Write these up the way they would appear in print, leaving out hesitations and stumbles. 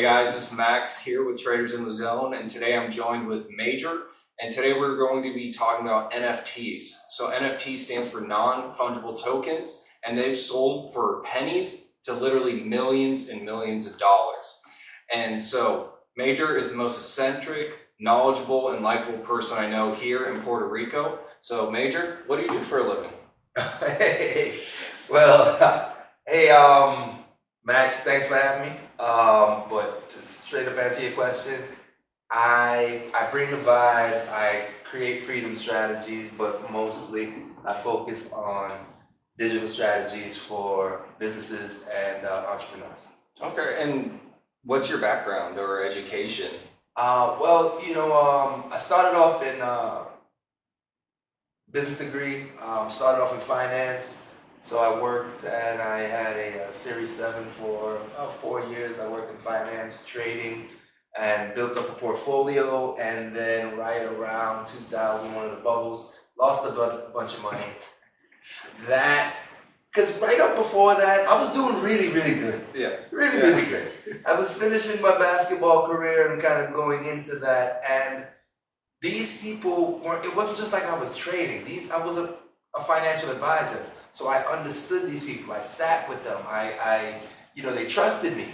Hey guys, this is Max here with Traders in the Zone, and today I'm joined with Major, and today we're going to be talking about NFTs. So NFT stands for non-fungible tokens, and they've sold for pennies to literally millions and millions of dollars. And so Major is the most eccentric, knowledgeable, and likable person I know here in Puerto Rico. So Major, what do you do for a living? Hey, Max, thanks for having me. But to straight up answer your question, I bring the vibe. I create freedom strategies, but mostly I focus on digital strategies for businesses and entrepreneurs. Okay, and what's your background or education? I started off in business degree. Started off in finance. So I worked and I had a Series 7 for about 4 years. I worked in finance, trading, and built up a portfolio. And then right around 2000, one of the bubbles, lost a bunch of money. Because right up before that, I was doing really, really good. Really good. I was finishing my basketball career and kind of going into that. And these people it wasn't just like I was trading. I was a financial advisor. So I understood these people. I sat with them. They trusted me,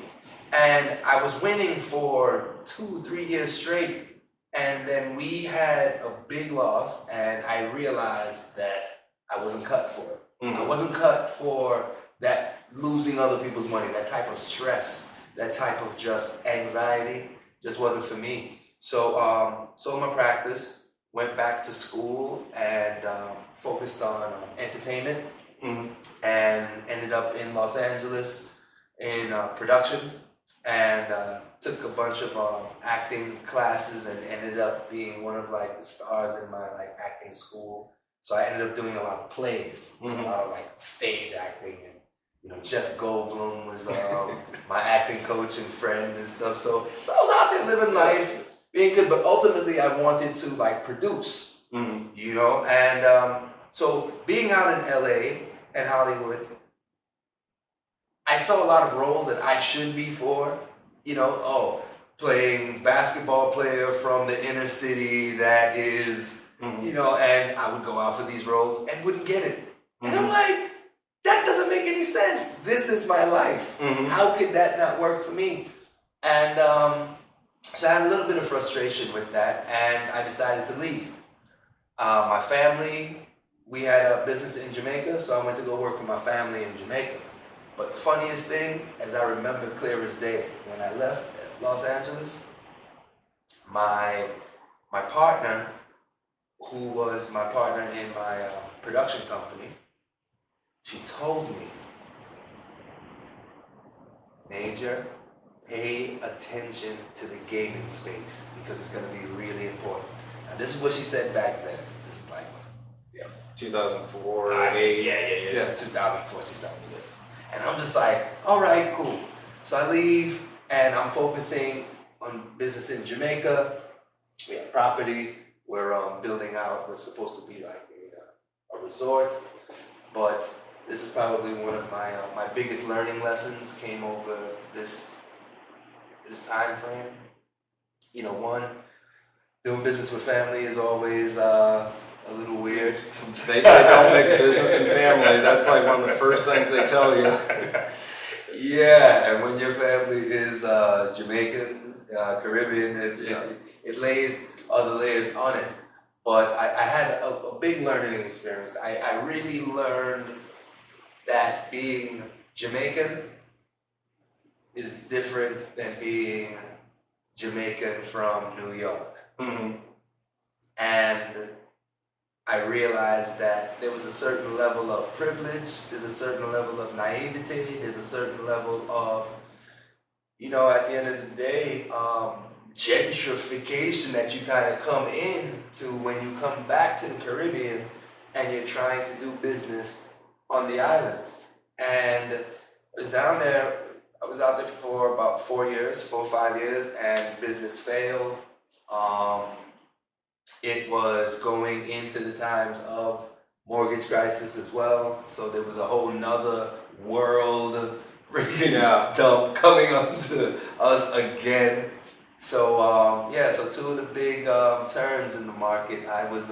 and I was winning for 2-3 years straight. And then we had a big loss, and I realized that I wasn't cut for it. I wasn't cut for that losing other people's money, that type of stress, that type of just anxiety. Just wasn't for me. So sold my practice, went back to school, and focused on entertainment. And ended up in Los Angeles in production, and took a bunch of acting classes and ended up being one of the stars in my acting school. So I ended up doing a lot of plays, so a lot of stage acting, and Jeff Goldblum was my acting coach and friend and stuff. So I was out there living life, being good, but ultimately I wanted to produce, and so being out in LA and Hollywood, I saw a lot of roles that I should be for, playing basketball player from the inner city that is, and I would go out for these roles and wouldn't get it. And I'm like, that doesn't make any sense. This is my life. How could that not work for me? And so I had a little bit of frustration with that, and I decided to leave. My family, we had a business in Jamaica, so I went to go work with my family in Jamaica. But the funniest thing, as I remember clear as day, when I left Los Angeles, my partner, who was my partner in my production company, she told me, Major, pay attention to the gaming space because it's going to be really important. Now, this is what she said back then. This is 2004, Yeah. 8. This is 2004, she's telling me this. And I'm just like, all right, cool. So I leave, and I'm focusing on business in Jamaica. We have property. We're building out what's supposed to be a resort. But this is probably one of my biggest learning lessons came over this time frame. One, doing business with family is always a little weird. They say don't mix business and family. That's one of the first things they tell you. Yeah, and when your family is Jamaican, Caribbean, it lays other layers on it. But I had a big learning experience. I really learned that being Jamaican is different than being Jamaican from New York. And I realized that there was a certain level of privilege, there's a certain level of naivety, there's a certain level of, at the end of the day, gentrification that you kind of come in to when you come back to the Caribbean and you're trying to do business on the islands. And I was out there for about 4 or 5 years, and business failed. It was going into the times of mortgage crisis as well. So there was a whole nother world freaking dump coming up to us again. So so two of the big turns in the market, I was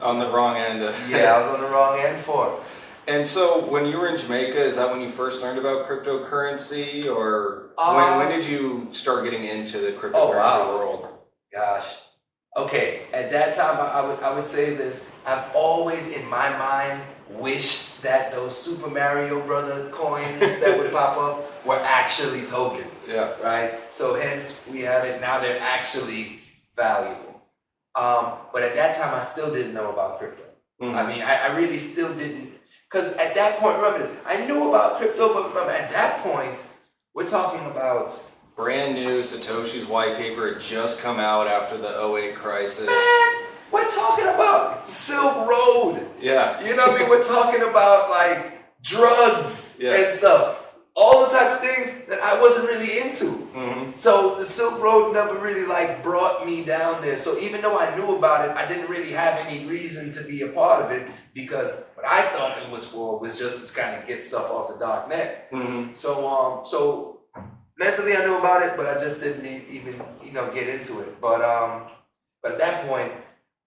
on the wrong end of. I was on the wrong end for. And so when you were in Jamaica, is that when you first learned about cryptocurrency, or when did you start getting into the cryptocurrency world? Gosh. Okay, at that time I would say this. I've always in my mind wished that those Super Mario Brother coins that would pop up were actually tokens. Yeah. Right? So hence we have it now, they're actually valuable. But at that time I still didn't know about crypto. Mm-hmm. I mean I really still didn't, because at that point, remember this, I knew about crypto, but remember at that point we're talking about brand new Satoshi's white paper had just come out after the 08 crisis. Man, we're talking about Silk Road. Yeah. You know what I mean? We're talking about like drugs and stuff. All the type of things that I wasn't really into. Mm-hmm. So the Silk Road never really like brought me down there. So even though I knew about it, I didn't really have any reason to be a part of it, because what I thought it was for was just to kind of get stuff off the dark net. Mm-hmm. So mentally I knew about it, but I just didn't even get into it. But at that point,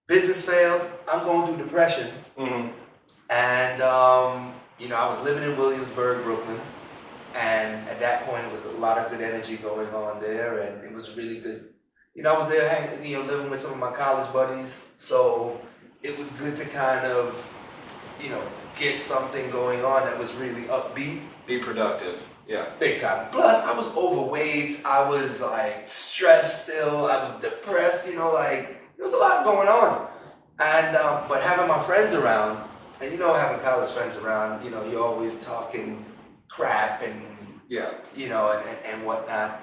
business failed. I'm going through depression, and I was living in Williamsburg, Brooklyn, and at that point it was a lot of good energy going on there, and it was really good. I was there hanging, living with some of my college buddies, so it was good to kind of, get something going on that was really upbeat. Be productive. Yeah. Big time. Plus, I was overweight. I was like stressed still. I was depressed. There was a lot going on. And but having my friends around, and having college friends around, you're always talking crap and and whatnot.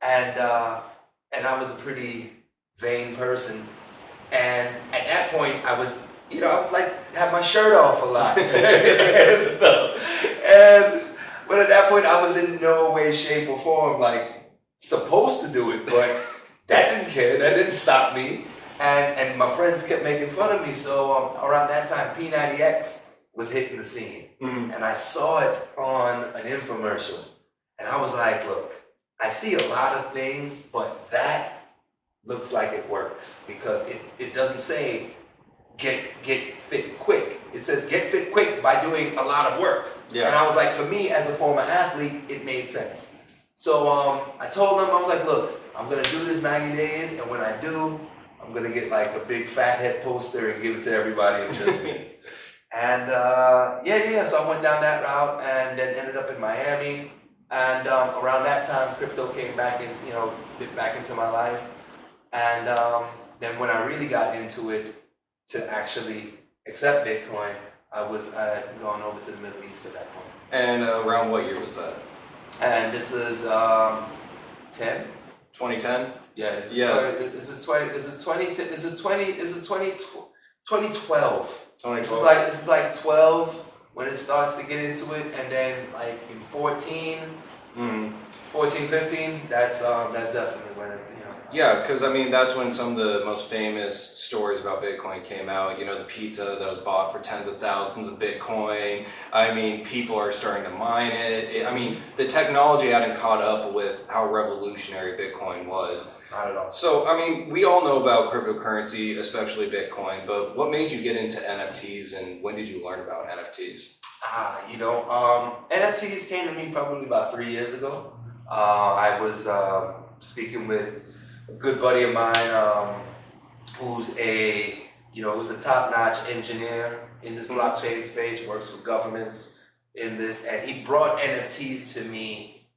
And I was a pretty vain person. And at that point, I was, I would like have my shirt off a lot and stuff. But at that point, I was in no way, shape, or form like supposed to do it. But that didn't care. That didn't stop me. And my friends kept making fun of me. So around that time, P90X was hitting the scene, and I saw it on an infomercial, and I was like, "Look, I see a lot of things, but that looks like it works, because it doesn't say get fit quick. It says get fit quick by doing a lot of work." Yeah. And I was like, for me as a former athlete, it made sense. So I told them, I was like, look, I'm gonna do this 90 days, and when I do, I'm gonna get like a big fat head poster and give it to everybody and just me. And so I went down that route and then ended up in Miami. And around that time, crypto came back back into my life. And then when I really got into it to actually accept Bitcoin, I had gone over to the Middle East at that point. And around what year was that? And this is 10. 2010? Yeah, this is 2012. 2012. This is like 12 when it starts to get into it, and then like in 14, 15, that's definitely when it, Yeah, because I mean that's when some of the most famous stories about Bitcoin came out. The pizza that was bought for tens of thousands of Bitcoin. I mean, people are starting to mine it. I mean, the technology hadn't caught up with how revolutionary Bitcoin was. Not at all. So, I mean, we all know about cryptocurrency, especially Bitcoin, but what made you get into NFTs, and when did you learn about NFTs? NFTs came to me probably about 3 years ago. I was speaking with a good buddy of mine who's a top-notch engineer in this blockchain space, works for governments in this, and he brought NFTs to me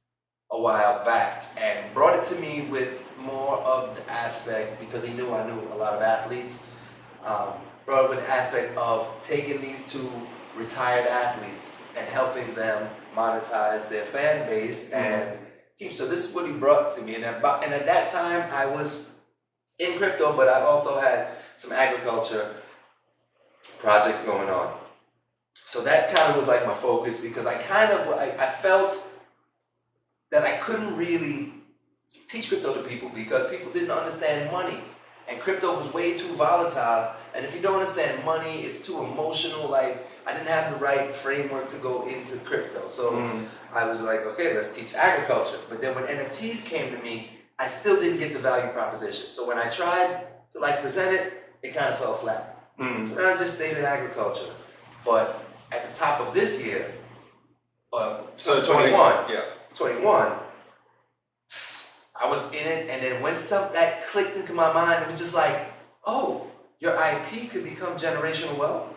a while back, and brought it to me with more of the aspect, because he knew I knew a lot of athletes, brought it with the aspect of taking these two retired athletes and helping them monetize their fan base and keep. So this is what he brought to me, and at that time I was in crypto, but I also had some agriculture projects going on. So that kind of was like my focus, because I felt that I couldn't really teach crypto to people because people didn't understand money, and crypto was way too volatile, And if you don't understand money, it's too emotional. Like, I didn't have the right framework to go into crypto. So I was like, okay, let's teach agriculture. But then when NFTs came to me, I still didn't get the value proposition. So when I tried to like present it, it kind of fell flat. So then I just stayed in agriculture. But at the top of this year, so 21, yeah. 21, I was in it, and then when something that clicked into my mind, it was just like, oh, your IP could become generational wealth.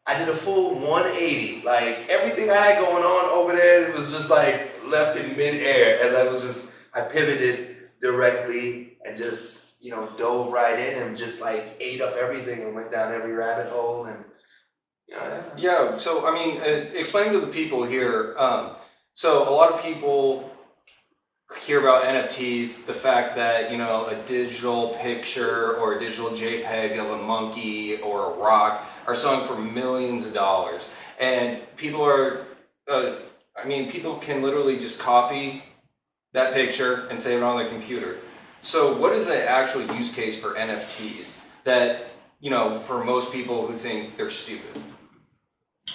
I did a full 180. Like, everything I had going on over there, it was just like left in midair as I pivoted directly and just, you know, dove right in and just like ate up everything and went down every rabbit hole and, you know. Yeah, so I mean, explain to the people here, so a lot of people hear about NFTs, the fact that, you know, a digital picture or a digital JPEG of a monkey or a rock are selling for millions of dollars. And people are, people can literally just copy that picture and save it on their computer. So what is the actual use case for NFTs that, you know, for most people who think they're stupid?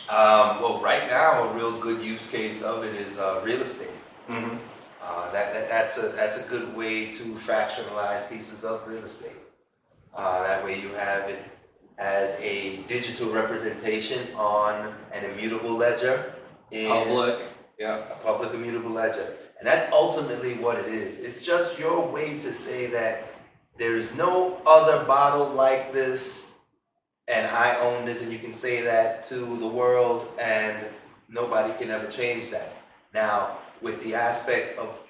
Well, right now, a real good use case of it is real estate. That's a good way to fractionalize pieces of real estate. That way you have it as a digital representation on an immutable ledger. A public immutable ledger. And that's ultimately what it is. It's just your way to say that there's no other bottle like this, and I own this, and you can say that to the world, and nobody can ever change that. Now, with the aspect of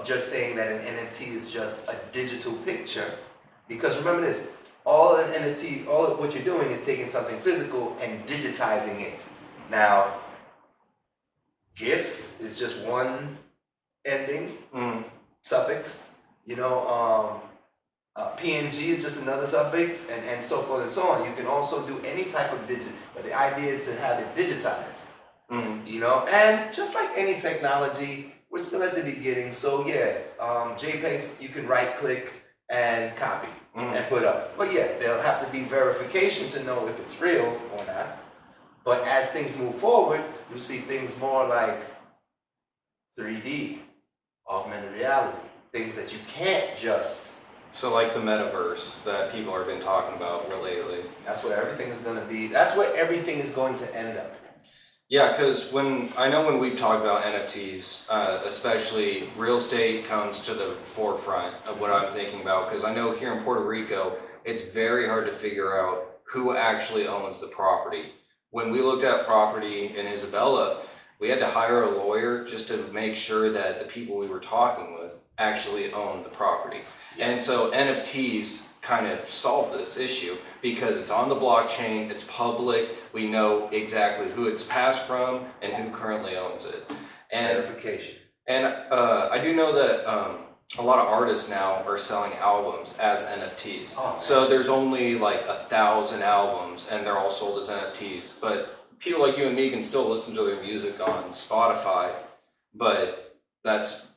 just saying that an NFT is just a digital picture, because remember this, all an NFT, all what you're doing is taking something physical and digitizing it. Now, GIF is just one ending, suffix, you know, PNG is just another suffix, and so forth and so on. You can also do any type of digit, but the idea is to have it digitized. You know, and just like any technology, we're still at the beginning. So yeah, JPEGs you can right click and copy and put up. But yeah, there'll have to be verification to know if it's real or not. But as things move forward, you'll see things more like 3D, augmented reality, things that you can't just. So like the metaverse that people have been talking about lately. That's where everything is going to be. That's where everything is going to end up. Yeah, because when we've talked about NFTs, especially real estate comes to the forefront of what I'm thinking about, because I know here in Puerto Rico, it's very hard to figure out who actually owns the property. When we looked at property in Isabella, we had to hire a lawyer just to make sure that the people we were talking with actually owned the property. And so NFTs kind of solve this issue because it's on the blockchain, it's public, we know exactly who it's passed from and who currently owns it. And verification. And I do know that a lot of artists now are selling albums as NFTs. So there's only like 1,000 albums and they're all sold as NFTs. But people like you and me can still listen to their music on Spotify, but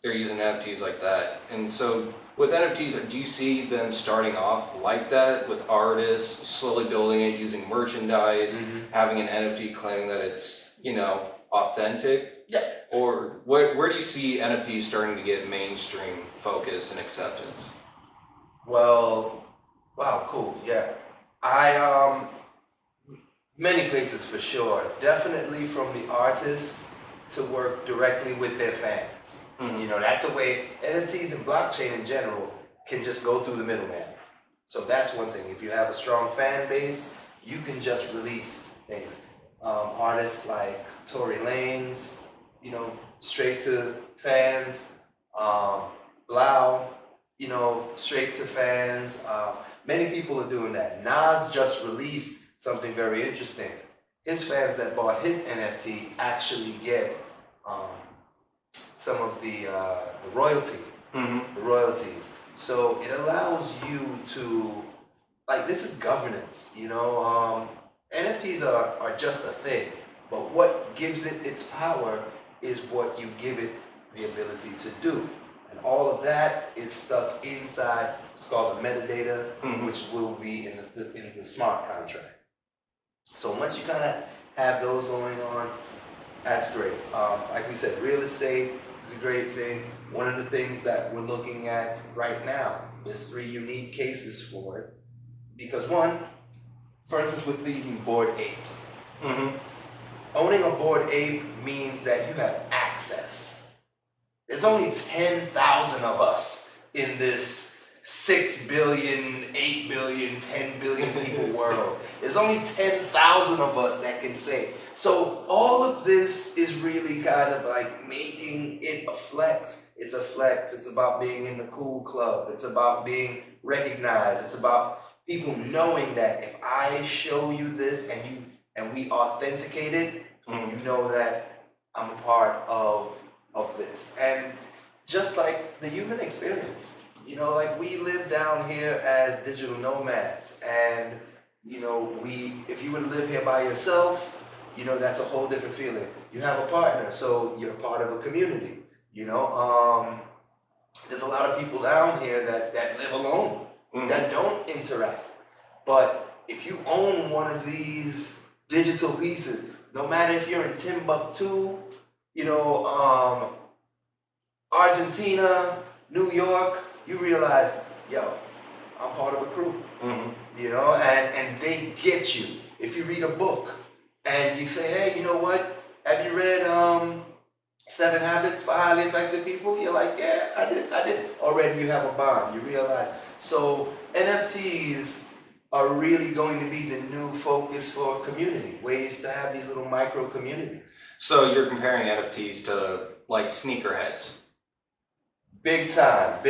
they're using NFTs like that. And so with NFTs, do you see them starting off like that with artists slowly building it using merchandise, having an NFT claiming that it's, you know, authentic? Yeah. Or where do you see NFTs starting to get mainstream focus and acceptance? Well, wow, cool, yeah. Many places for sure. Definitely from the artist to work directly with their fans. You know, that's a way, NFTs and blockchain in general can just go through the middleman. So that's one thing. If you have a strong fan base, you can just release things. Artists like Tory Lanez, you know, straight to fans. Blau, you know, straight to fans. Many people are doing that. Nas just released something very interesting. His fans that bought his NFT actually get some of the royalties. So it allows you to, like, this is governance, you know. NFTs are just a thing, but what gives it its power is what you give it the ability to do. And all of that is stuck inside, it's called the metadata, which will be in the smart contract. So once you kind of have those going on, that's great. Like we said, real estate is a great thing. One of the things that we're looking at right now, there's 3 unique cases for it. Because one, for instance, with even Bored Apes. Owning a Bored Ape means that you have access. There's only 10,000 of us in this 6 billion, 8 billion, 10 billion people world. There's only 10,000 of us that can say. So all of this is really kind of like making it a flex. It's a flex. It's about being in the cool club. It's about being recognized. It's about people knowing that if I show you this and we authenticate it, you know that I'm a part of this. And just like the human experience, you know, like we live down here as digital nomads, and you know, if you were to live here by yourself, you know, that's a whole different feeling. You have a partner, so you're part of a community. You know, there's a lot of people down here that live alone, that don't interact. But if you own one of these digital pieces, no matter if you're in Timbuktu, you know, Argentina, New York, you realize, yo, I'm part of a crew. You know, and they get you. If you read a book and you say, hey, you know what? Have you read 7 Habits for Highly Effective People? You're like, yeah, I did. Already you have a bond. You realize. So NFTs are really going to be the new focus for community, ways to have these little micro communities. So you're comparing NFTs to like sneakerheads? Big time,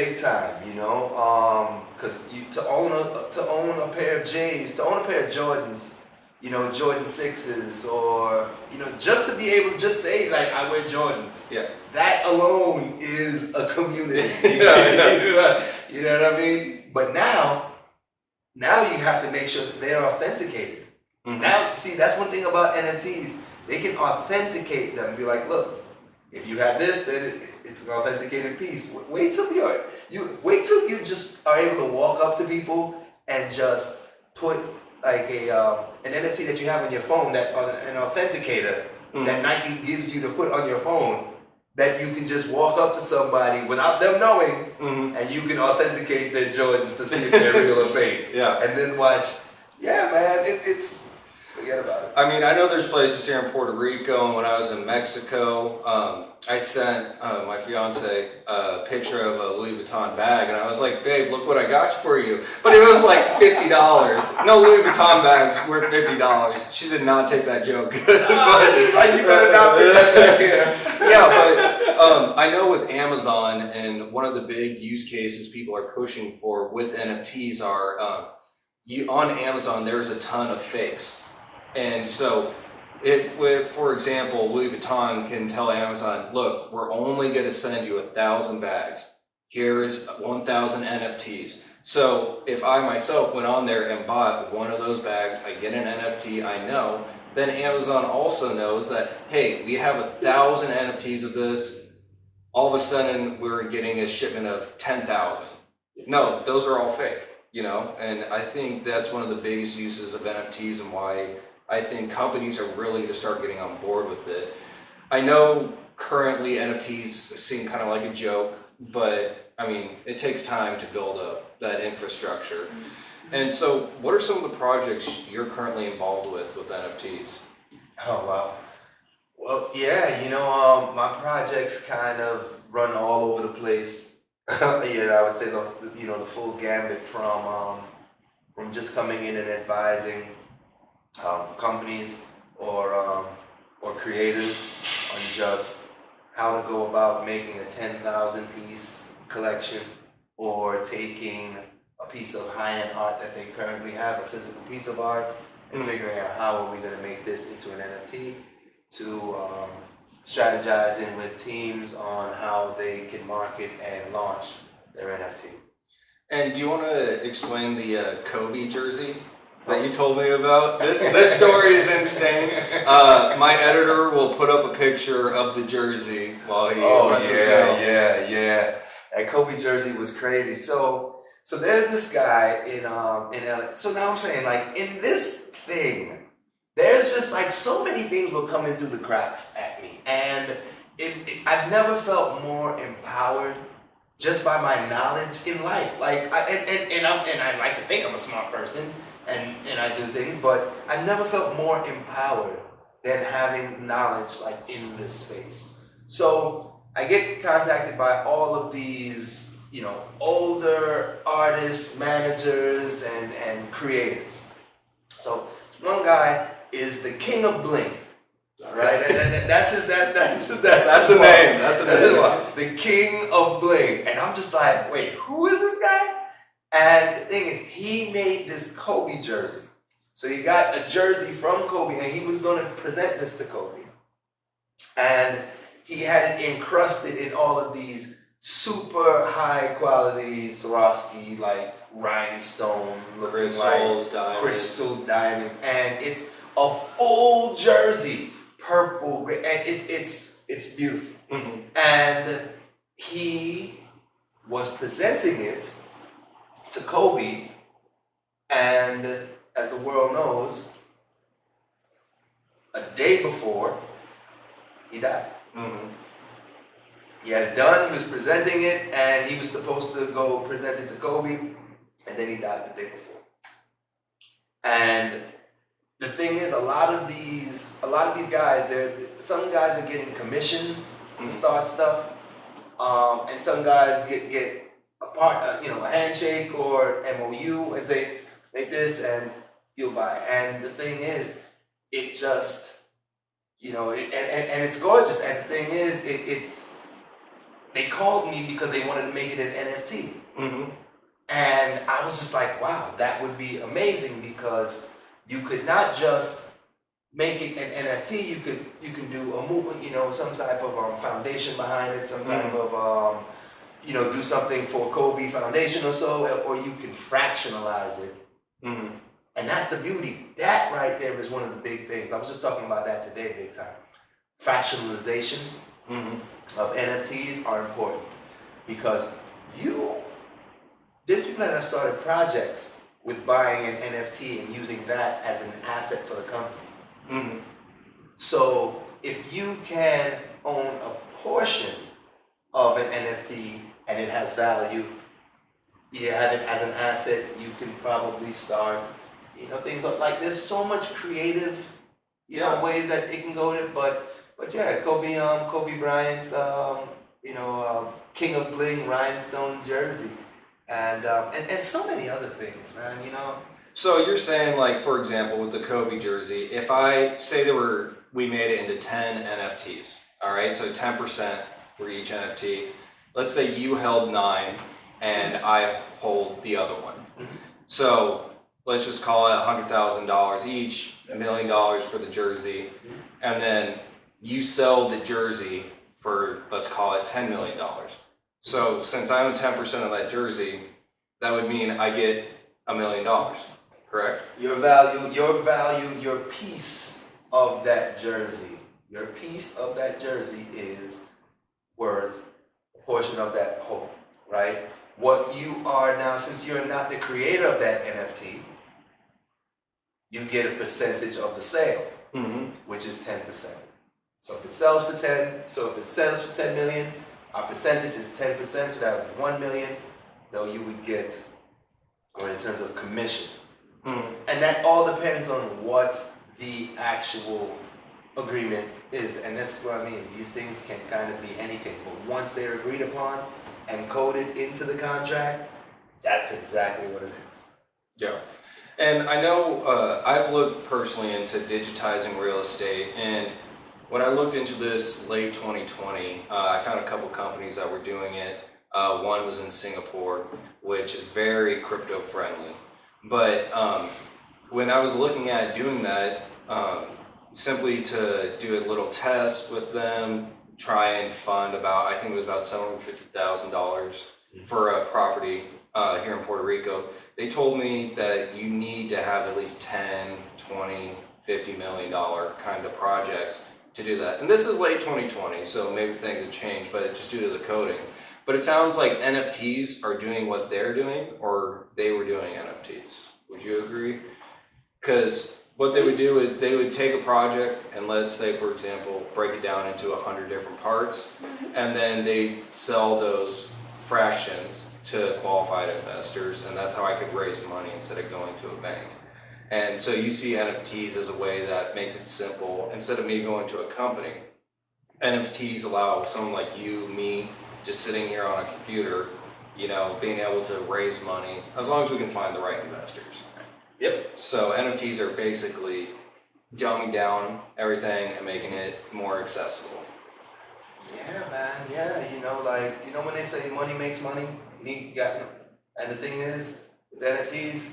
you know, because to own a pair of J's, to own a pair of Jordans, you know, Jordan 6s, or, you know, just to be able to just say, like, I wear Jordans. Yeah. That alone is a community. You know what I mean? But now you have to make sure that they're authenticated. Now, see, that's one thing about NFTs. They can authenticate them and be like, look, if you have this, then it's an authenticated piece. Wait till you just are able to walk up to people and just put like an NFT that you have on your phone, that an authenticator that Nike gives you to put on your phone, that you can just walk up to somebody without them knowing, and you can authenticate their Jordans to see if they're real or fake. Yeah. And then watch. Yeah, man, it's forget about it. I mean, I know there's places here in Puerto Rico, and when I was in Mexico, I sent my fiance a picture of a Louis Vuitton bag, and I was like, babe, look what I got for you. But it was like $50. No Louis Vuitton bag's worth $50. She did not take that joke. You better not be that. Yeah, but I know with Amazon, and one of the big use cases people are pushing for with NFTs are, on Amazon, there's a ton of fakes. And so, for example, Louis Vuitton can tell Amazon, look, we're only going to send you 1,000 bags. Here's 1,000 NFTs. So if I myself went on there and bought one of those bags, I get an NFT, I know, then Amazon also knows that, hey, we have 1,000 NFTs of this. All of a sudden, we're getting a shipment of 10,000. No, those are all fake, you know? And I think that's one of the biggest uses of NFTs and why I think companies are really going to start getting on board with it. I know currently NFTs seem kind of like a joke, but I mean, it takes time to build up that infrastructure. And so what are some of the projects you're currently involved with NFTs? Oh, wow. Well, yeah, you know, my projects kind of run all over the place. Yeah, I would say the full gambit from just coming in and advising companies or creators on just how to go about making a 10,000 piece collection, or taking a piece of high-end art that they currently have, a physical piece of art, and figuring out how are we going to make this into an NFT, to strategizing with teams on how they can market and launch their NFT. And do you want to explain the Kobe jersey that you told me about? This story is insane. My editor will put up a picture of the jersey while he lets us know. Yeah. That Kobe jersey was crazy. So there's this guy in LA. So now I'm saying, like, in this thing, there's just like so many things will come in through the cracks at me, and I've never felt more empowered just by my knowledge in life. Like, I like to think I'm a smart person, and I do things, but I've never felt more empowered than having knowledge like in this space. So I get contacted by all of these, you know, older artists, managers, and creators. So one guy is the king of bling. Right, that's the name. That's a name. The king of bling, and I'm just like, wait, who is this guy? And the thing is, he made this Kobe jersey. So he got a jersey from Kobe, and he was going to present this to Kobe, and he had it encrusted in all of these super high quality Swarovski, like rhinestone looking, crystals, like crystal diamonds, and it's a full jersey. Purple, gray, and it's beautiful. Mm-hmm. And he was presenting it to Kobe, and as the world knows, a day before, he died. Mm-hmm. He had it done, he was presenting it, and he was supposed to go present it to Kobe, and then he died the day before. And the thing is, a lot of these guys, some guys are getting commissions to start stuff, and some guys get a handshake or MOU and say, make this and you'll buy. And the thing is, it just, and it's gorgeous. And the thing is, they called me because they wanted to make it an NFT, and I was just like, wow, that would be amazing, because you could not just make it an NFT. You can do a movement, some type of foundation behind it, some type of do something for Kobe Foundation or so, or you can fractionalize it. Mm-hmm. And that's the beauty. That right there is one of the big things. I was just talking about that today, big time. Fractionalization of NFTs are important, because there's people that have started projects with buying an NFT and using that as an asset for the company. Mm-hmm. So if you can own a portion of an NFT and it has value, you have it as an asset, you can probably start, things like, there's so much creative, ways that it can go to, but yeah, Kobe Bryant's, King of Bling rhinestone jersey. And so many other things, man, So you're saying, like, for example, with the Kobe jersey, if I say we made it into 10 NFTs, all right, so 10% for each NFT. Let's say you held 9 and I hold the other one. Mm-hmm. So let's just call it $100,000 each, $1 million for the jersey, and then you sell the jersey for, let's call it $10 million. So since I own 10% of that jersey, that would mean I get $1 million, correct? Your piece of that jersey is worth a portion of that whole, right? What you are now, since you're not the creator of that NFT, you get a percentage of the sale, which is 10%. So if it sells for 10 million, our percentage is 10%, so that would be 1 million, though you would get, or in terms of commission. And that all depends on what the actual agreement is. And that's what I mean. These things can kind of be anything, but once they're agreed upon and coded into the contract, that's exactly what it is. Yeah. And I know I've looked personally into digitizing real estate, and when I looked into this late 2020, I found a couple companies that were doing it. One was in Singapore, which is very crypto friendly. But when I was looking at doing that, simply to do a little test with them, try and fund I think it was about $750,000 for a property here in Puerto Rico, they told me that you need to have at least 10, 20, $50 million kind of projects to do that. And this is late 2020, so maybe things have changed, but just due to the coding. But it sounds like NFTs are doing what they're doing, or they were doing NFTs. Would you agree? Because what they would do is they would take a project and, let's say, for example, break it down into 100 different parts, and then they sell those fractions to qualified investors, and that's how I could raise money instead of going to a bank. And so you see NFTs as a way that makes it simple. Instead of me going to a company, NFTs allow someone like you, me, just sitting here on a computer, you know, being able to raise money as long as we can find the right investors. Yep. So NFTs are basically dumbing down everything and making it more accessible. Yeah, man. Yeah, you know, like, you know when they say money makes money, and the thing is, with NFTs,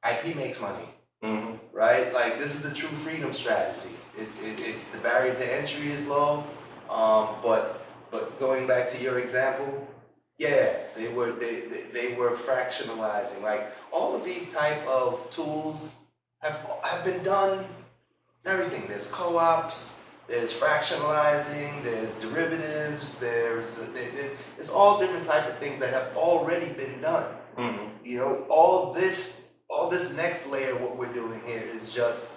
IP makes money. Mm-hmm. Right? Like, this is the true freedom strategy. It's the barrier to entry is low, but going back to your example, yeah, they were fractionalizing. Like, all of these type of tools have been done. Everything. There's co-ops, there's fractionalizing, there's derivatives, there's all different type of things that have already been done. Mm-hmm. You know, all this next layer, what we're doing here is just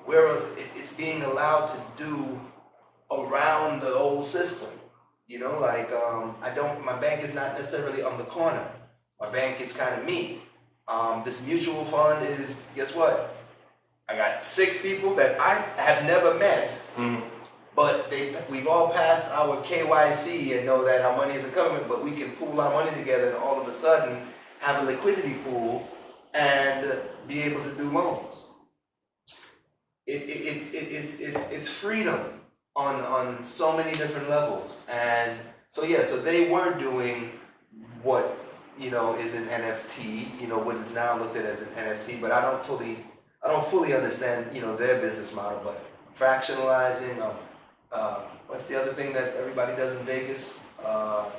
it's being allowed to do around the old system. You know, like my bank is not necessarily on the corner. My bank is kind of me. This mutual fund is, guess what? I got 6 people that I have never met, but we've all passed our KYC and know that our money isn't coming, but we can pool our money together and all of a sudden have a liquidity pool and be able to do loans. It's freedom on so many different levels. And so yeah, so they were doing what, you know, is an NFT, you know, what is now looked at as an NFT, but I don't fully understand, you know, their business model. But fractionalizing, what's the other thing that everybody does in Vegas?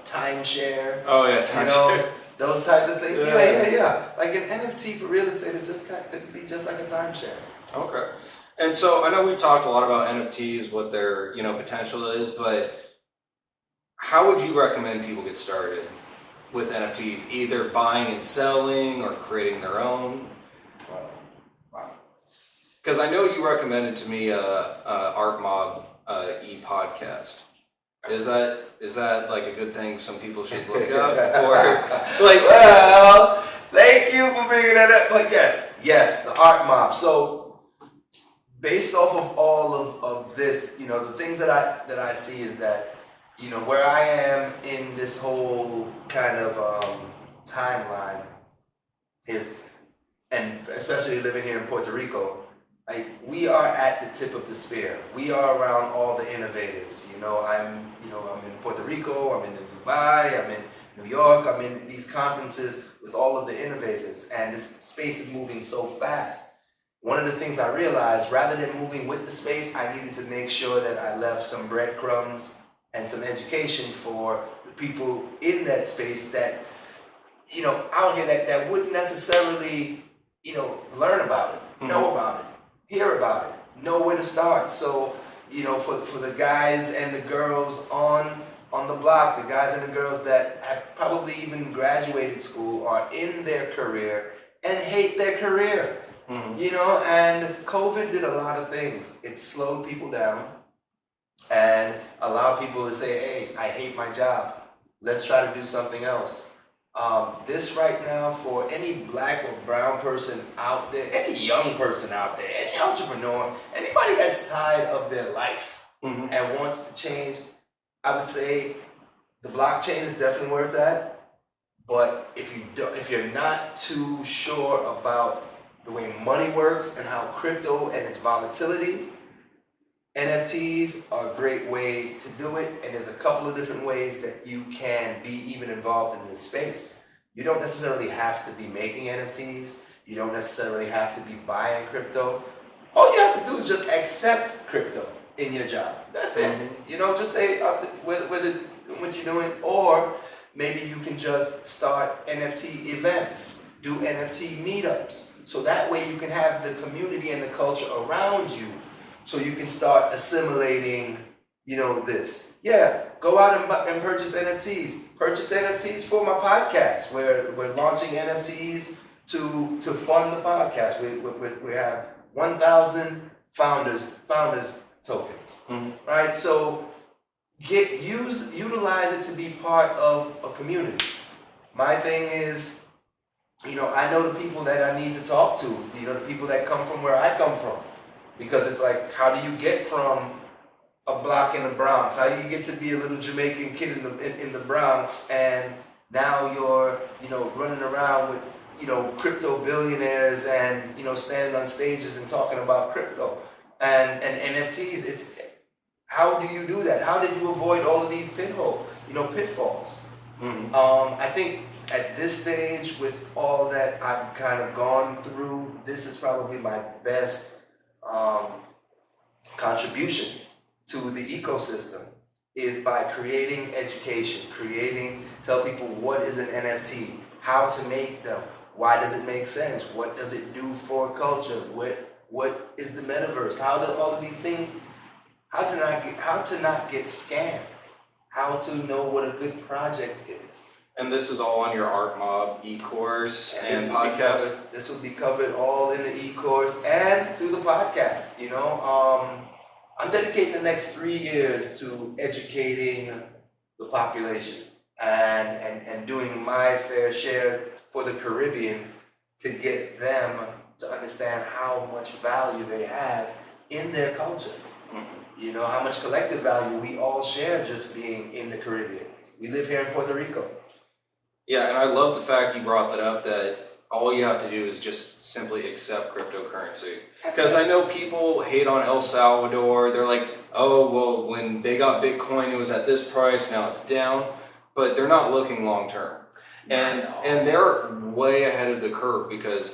Timeshare. Oh yeah, timeshare. You know, those type of things. Yeah. Like an NFT for real estate is could be just like a timeshare. Okay. And so I know we've talked a lot about NFTs, what their, you know, potential is, but how would you recommend people get started with NFTs? Either buying and selling or creating their own? Wow. Because I know you recommended to me Art Mob e-podcast. Is that like a good thing some people should look up? Or like, well, thank you for bringing that up. But yes, the Art Mob. So based off of all of this, you know, the things that I see is that, you know, where I am in this whole kind of timeline is, and especially living here in Puerto Rico, like, we are at the tip of the spear. We are around all the innovators. I'm in Puerto Rico, I'm in Dubai, I'm in New York, I'm in these conferences with all of the innovators, and this space is moving so fast. One of the things I realized, rather than moving with the space, I needed to make sure that I left some breadcrumbs and some education for the people in that space that, you know, out here that wouldn't necessarily, you know, learn about it, know about it, hear about it, know where to start. So, you know, for the guys and the girls on the block, the guys and the girls that have probably even graduated school, are in their career and hate their career. You know, and COVID did a lot of things. It slowed people down and allowed people to say, hey, I hate my job. Let's try to do something else. This right now, for any black or brown person out there, any young person out there, any entrepreneur, anybody that's tired of their life and wants to change, I would say the blockchain is definitely where it's at. But if you're not too sure about the way money works and how crypto and its volatility, NFTs are a great way to do it. And there's a couple of different ways that you can be even involved in this space. You don't necessarily have to be making NFTs. You don't necessarily have to be buying crypto. All you have to do is just accept crypto in your job. That's it. You know, just say what you're doing, or maybe you can just start NFT events, do NFT meetups. So that way you can have the community and the culture around you so you can start assimilating, this. Yeah, go out and purchase NFTs. Purchase NFTs for my podcast. We're launching NFTs to fund the podcast. We have 1,000 founders tokens, right? So utilize it to be part of a community. My thing is, I know the people that I need to talk to, the people that come from where I come from. Because it's like, how do you get from a block in the Bronx? How do you get to be a little Jamaican kid in the Bronx, and now you're, running around with, crypto billionaires and, standing on stages and talking about crypto and NFTs. How do you do that? How did you avoid all of these pitfalls? I think at this stage, with all that I've kind of gone through, this is probably my best contribution to the ecosystem, is by creating education, tell people what is an NFT, how to make them, why does it make sense, what does it do for culture, what is the metaverse, how do all of these things, how to not get scammed, how to know what a good project is. And this is all on your Art Mob e-course and podcast? This will be covered all in the e-course and through the podcast. I'm dedicating the next 3 years to educating the population and doing my fair share for the Caribbean to get them to understand how much value they have in their culture. How much collective value we all share just being in the Caribbean. We live here in Puerto Rico. Yeah, and I love the fact you brought that up, that all you have to do is just simply accept cryptocurrency. Because I know people hate on El Salvador. They're like, oh, well, when they got Bitcoin, it was at this price, now it's down. But they're not looking long term. And they're way ahead of the curve, because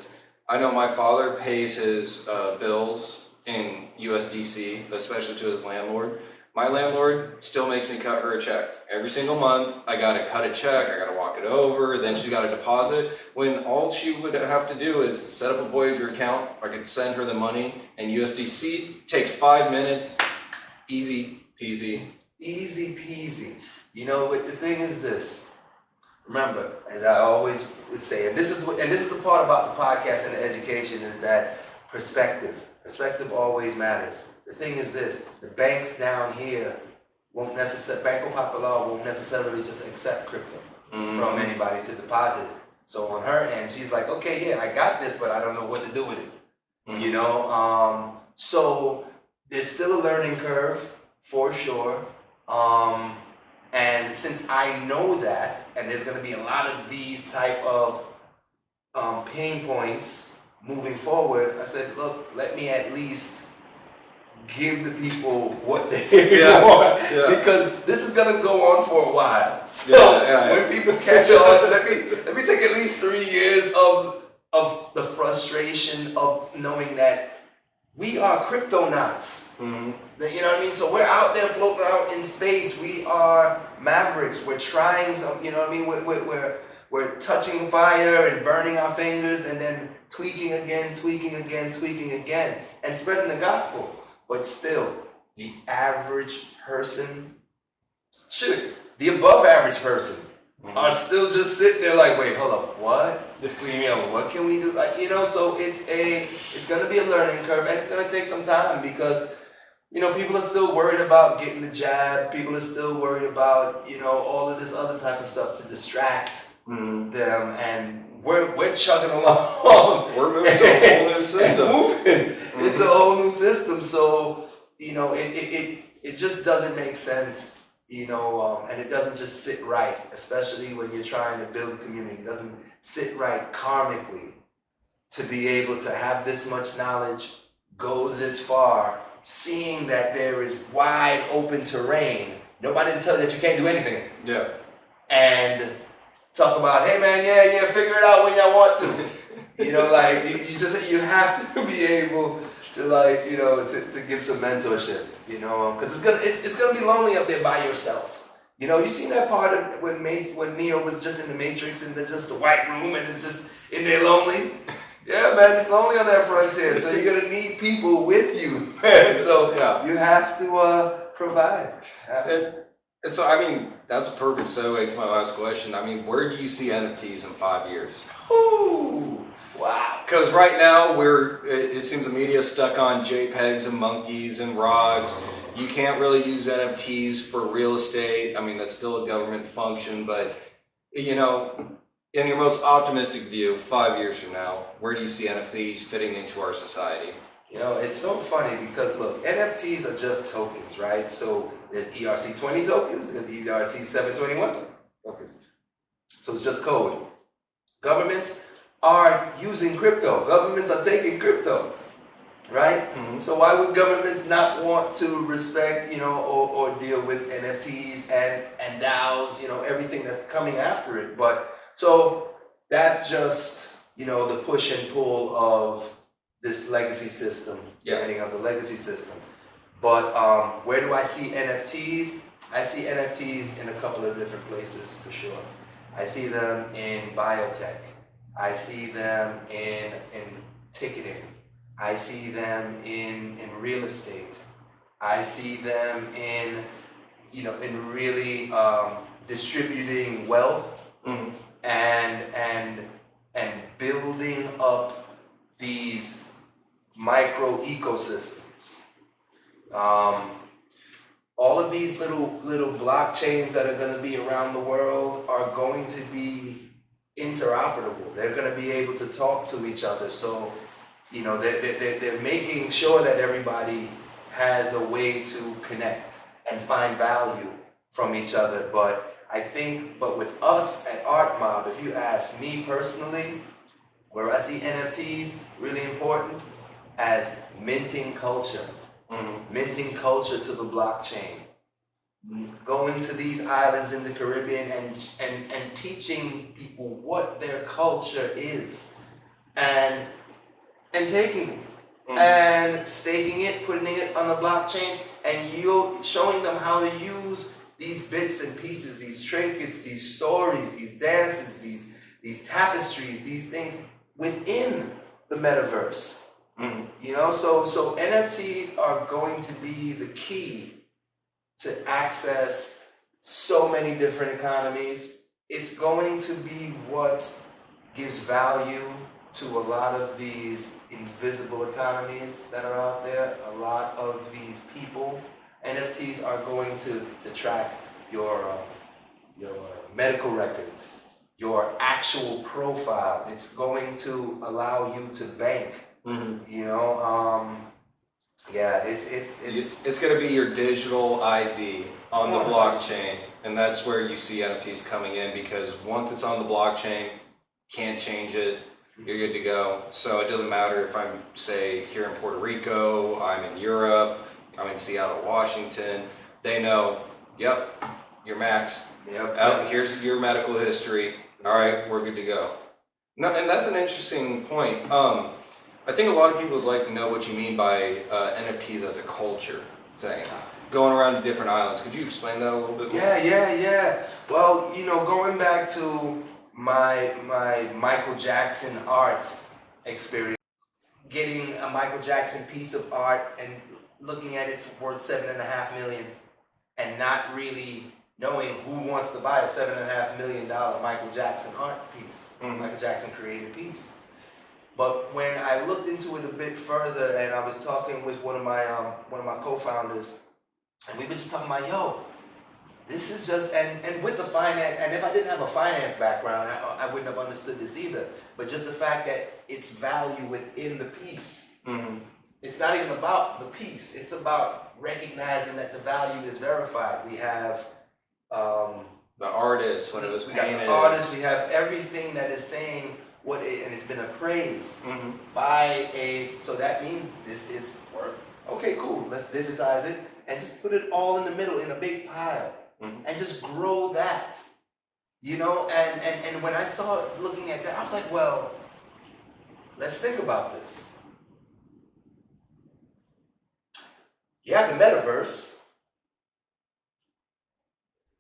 I know my father pays his bills in USDC, especially to his landlord. My landlord still makes me cut her a check. Every single month, I gotta cut a check, I gotta walk it over, then she's gotta deposit. When all she would have to do is set up a Voyager account, I could send her the money, and USDC takes 5 minutes, easy peasy. Easy peasy. But the thing is this. Remember, as I always would say, and this is the part about the podcast and the education, is that perspective. Perspective always matters. The thing is this, the banks down here Banco Popular won't necessarily just accept crypto from anybody to deposit it. So on her end, she's like, okay, yeah, I got this, but I don't know what to do with it. So there's still a learning curve for sure. And since I know that, and there's gonna be a lot of these type of pain points moving forward, I said, look, let me at least give the people what they want, because this is gonna go on for a while. So when people catch on, let me take at least 3 years of the frustration of knowing that we are cryptonauts. You know what I mean? So we're out there floating out in space. We are mavericks. We're trying some, you know what I mean? We're touching fire and burning our fingers and then tweaking again, and spreading the gospel. But still, the average person, the above average person, are still just sitting there like, wait, hold up, what? What can we do? So it's gonna be a learning curve, and it's gonna take some time, because people are still worried about getting the jab. People are still worried about all of this other type of stuff to distract them, and we're chugging along. We're moving to a whole new system. It's a whole new system. So it just doesn't make sense. And it doesn't just sit right, especially when you're trying to build a community. It doesn't sit right karmically to be able to have this much knowledge, go this far, seeing that there is wide open terrain. Nobody to tell you that you can't do anything. Yeah. And talk about, hey man, yeah, figure it out when y'all want to. You have to be able to to give some mentorship, because it's gonna be lonely up there by yourself. You seen that part of when Neo was just in the Matrix and just the white room and it's just in there lonely. Yeah, man, it's lonely on that frontier. So you're gonna need people with you. And so have to provide. And so, I mean, that's a perfect segue to my last question. I mean, where do you see NFTs in 5 years? Ooh, wow. Because right now, it seems the media is stuck on JPEGs and monkeys and ROGs. You can't really use NFTs for real estate. I mean, that's still a government function, but, you know, in your most optimistic view, 5 years from now, where do you see NFTs fitting into our society? You know, it's so funny because look, NFTs are just tokens, right? So there's ERC20 tokens, there's ERC721 tokens. So it's just code. Governments are using crypto. Governments are taking crypto, right? Mm-hmm. So why would governments not want to respect, you know, or deal with NFTs and DAOs, you know, everything that's coming after it? But so that's just, you know, the push and pull of this legacy system, the ending of the legacy system. But where do I see NFTs? I see NFTs in a couple of different places for sure. I see them in biotech. I see them in ticketing. I see them in real estate. I see them in, you know, in really distributing wealth and building up these micro ecosystems. All of these little blockchains that are going to be around the world are going to be interoperable. They're going to be able to talk to each other. So, you know, they're making sure that everybody has a way to connect and find value from each other. But I think, with us at Art Mob, if you ask me personally, where I see NFTs really important as minting culture. Minting culture to the blockchain. Going to these islands in the Caribbean and teaching people what their culture is. And taking it. And staking it, putting it on the blockchain, and you showing them how to use these bits and pieces, these trinkets, these stories, these dances, these tapestries, these things within the metaverse. You know, so NFTs are going to be the key to access so many different economies. It's going to be what gives value to a lot of these invisible economies that are out there, a lot of these people. NFTs are going to track your medical records, your actual profile. It's going to allow you to bank. You know, it's going to be your digital ID on the blockchain, and that's where you see NFTs coming in, because once it's on the blockchain, can't change it. You're good to go. So it doesn't matter if I'm, say, here in Puerto Rico, I'm in Europe, I'm in Seattle, Washington. They know, yep, you're Max. Yep. Here's your medical history. All right, we're good to go. No, and that's an interesting point. I think a lot of people would like to know what you mean by NFTs as a culture thing. Going around to different islands. Could you explain that a little bit more? Yeah. Well, you know, going back to my Michael Jackson art experience, getting a Michael Jackson piece of art and looking at it for worth $7.5 million, and not really knowing who wants to buy a $7.5 million Michael Jackson art piece, Michael Jackson created piece. But when I looked into it a bit further, and I was talking with one of my co-founders, and we were just talking about, this is just, and with the finance, and if I didn't have a finance background, I wouldn't have understood this either. But just the fact that it's value within the piece. It's not even about the piece. It's about recognizing that the value is verified. We have the artist, when it was painted. We got the artist. We have everything that is saying and it's been appraised by so that means this is worth. Okay, cool. Let's digitize it and just put it all in the middle in a big pile and just grow that. You know, and when I saw looking at that, I was like, well, let's think about this. You have the metaverse.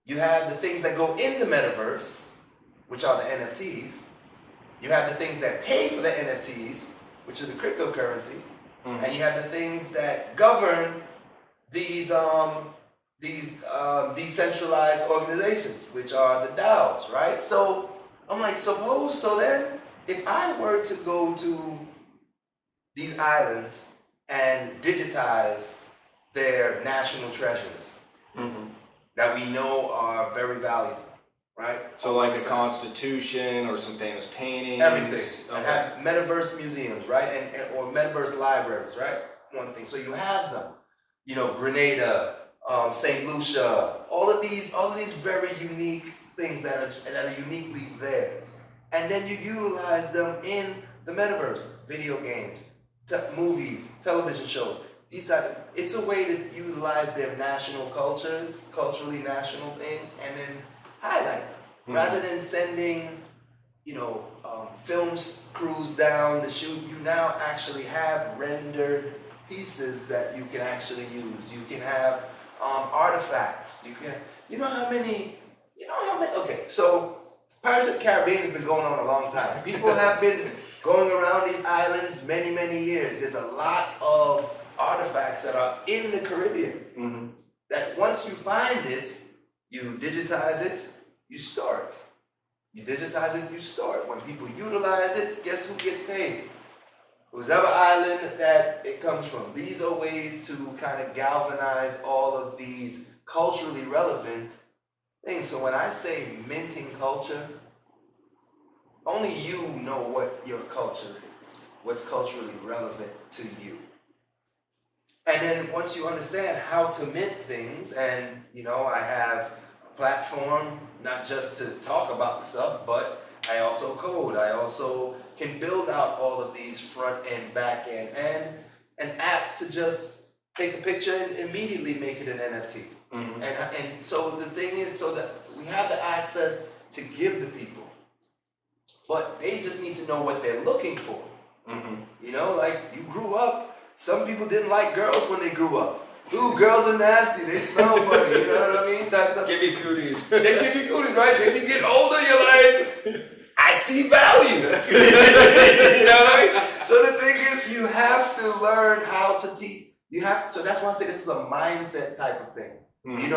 You have the things that go in the metaverse, which are the NFTs. You have the things that pay for the NFTs, which is the cryptocurrency. And you have the things that govern these decentralized organizations, which are the DAOs, right? So I'm like, so then if I were to go to these islands and digitize their national treasures that we know are very valuable, right? So like a constitution or some famous paintings. Everything. Okay. And have metaverse museums, right? Or metaverse libraries, right? One thing. So you have them. You know, Grenada, St. Lucia, all of these very unique things that are uniquely theirs. And then you utilize them in the metaverse, video games, movies, television shows. It's a way to utilize their national cultures, culturally national things, and then highlight them. Rather than sending, film crews down to shoot, you now actually have rendered pieces that you can actually use. You can have artifacts. You know how many, okay, so Pirates of the Caribbean has been going on a long time. People have been going around these islands many, many years. There's a lot of artifacts that are in the Caribbean that once you find it, you digitize it, you store it. You digitize it, you store it. When people utilize it, guess who gets paid? Whoever island that it comes from. These are ways to kind of galvanize all of these culturally relevant things. So when I say minting culture, only you know what your culture is, what's culturally relevant to you. And then once you understand how to mint things, and I have a platform not just to talk about the stuff, but I also code. I also can build out all of these front end, back end, and an app to just take a picture and immediately make it an NFT. And so the thing is, so that we have the access to give the people, but they just need to know what they're looking for. Like you grew up. Some people didn't like girls when they grew up. Ooh, girls are nasty. They smell funny. You know what I mean? Give you cooties. They give you cooties, right? Then you get older, you're like, I see value. You know what I mean? So the thing is, you have to learn how to teach. So that's why I say this is a mindset type of thing.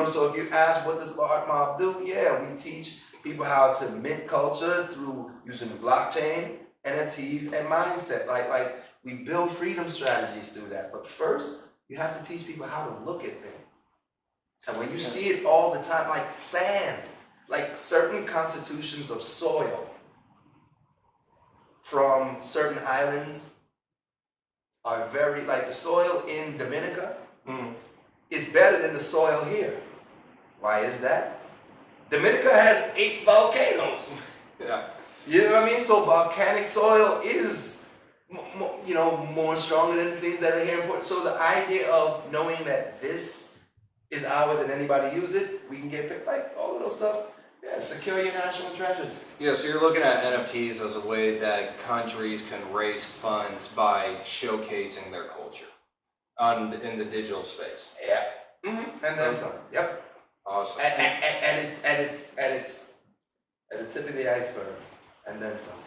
So if you ask, what does Art Mob do? Yeah, we teach people how to mint culture through using the blockchain, NFTs, and mindset. Like we build freedom strategies through that. But first, you have to teach people how to look at things. And when you see it all the time, like sand, like certain constitutions of soil from certain islands are very, like the soil in Dominica is better than the soil here. Why is that? Dominica has 8 volcanoes. Yeah. You know what I mean? So volcanic soil is more stronger than the things that are here important. So the idea of knowing that this is ours and anybody use it, we can get picked, like all of those stuff. Yeah, secure your national treasures. Yeah, so you're looking at NFTs as a way that countries can raise funds by showcasing their culture in the digital space. Yeah. And then some. Yep. Awesome. And it's at the tip of the iceberg, and then some.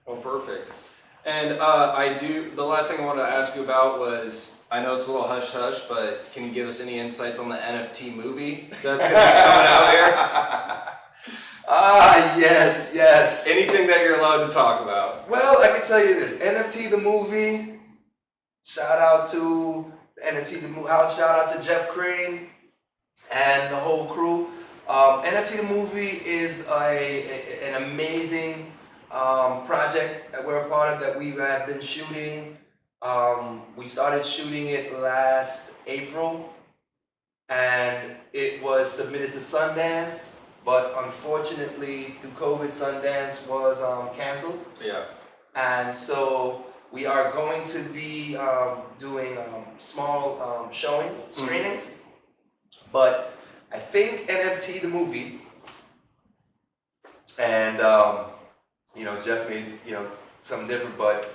Oh, perfect. And the last thing I wanted to ask you about was, I know it's a little hush-hush, but can you give us any insights on the Nft movie that's going to be coming out here? Yes. Anything that you're allowed to talk about. Well, I can tell you this. Nft the movie, shout out to Nft the movie, shout out to Jeff Crane and the whole crew. Nft the movie is an amazing project that we're a part of, that we have been shooting. We started shooting it last April, and it was submitted to Sundance, but unfortunately through COVID, Sundance was canceled. Yeah. And so we are going to be doing small showings, screenings, but I think Nft the movie, and Jeff made something different, but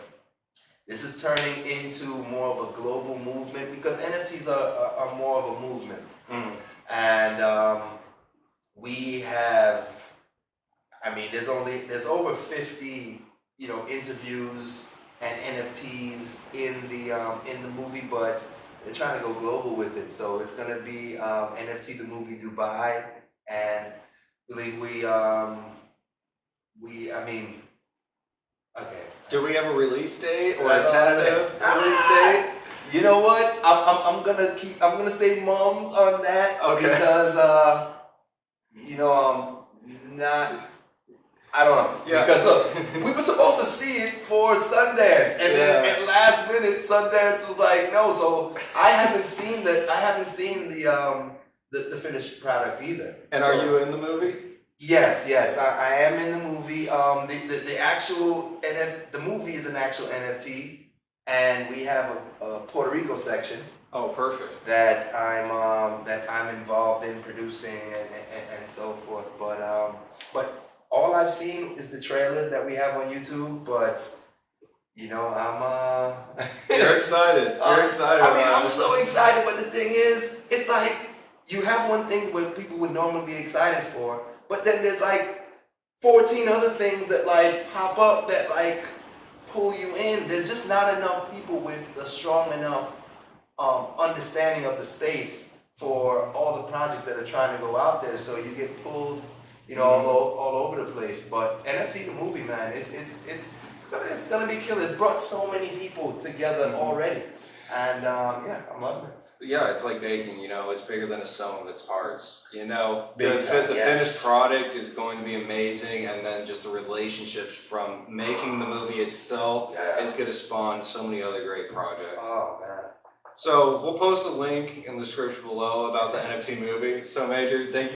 this is turning into more of a global movement, because NFTs are more of a movement. And we have, there's over 50 interviews and NFTs in the movie, but they're trying to go global with it. So it's gonna be NFT the movie Dubai, and I believe okay. Do we have a release date or a tentative release date? You know what? I'm gonna stay mum on that. Okay. Because I don't know. Yeah. Because look, we were supposed to see it for Sundance, and then at last minute Sundance was like, no. So I haven't seen the finished product either. And are you in the movie? Yes, I am in the movie. The actual the movie is an actual NFT, and we have a Puerto Rico section. Oh, perfect. That I'm involved in producing and so forth. But all I've seen is the trailers that we have on YouTube. But I'm You're excited. You're excited. I mean, I'm so excited. But the thing is, it's like you have one thing where people would normally be excited for, but then there's like 14 other things that like pop up that like pull you in. There's just not enough people with a strong enough understanding of the space for all the projects that are trying to go out there. So you get pulled, all over the place. But NFT the movie, man, it's gonna be killer. It's brought so many people together already, and I'm loving it. Yeah, it's like baking, it's bigger than a sum of its parts. The Big time, finished product is going to be amazing, and then just the relationships from making the movie itself is going to spawn so many other great projects. Oh, man. So we'll post a link in the description below about the NFT movie. So Major, thank you.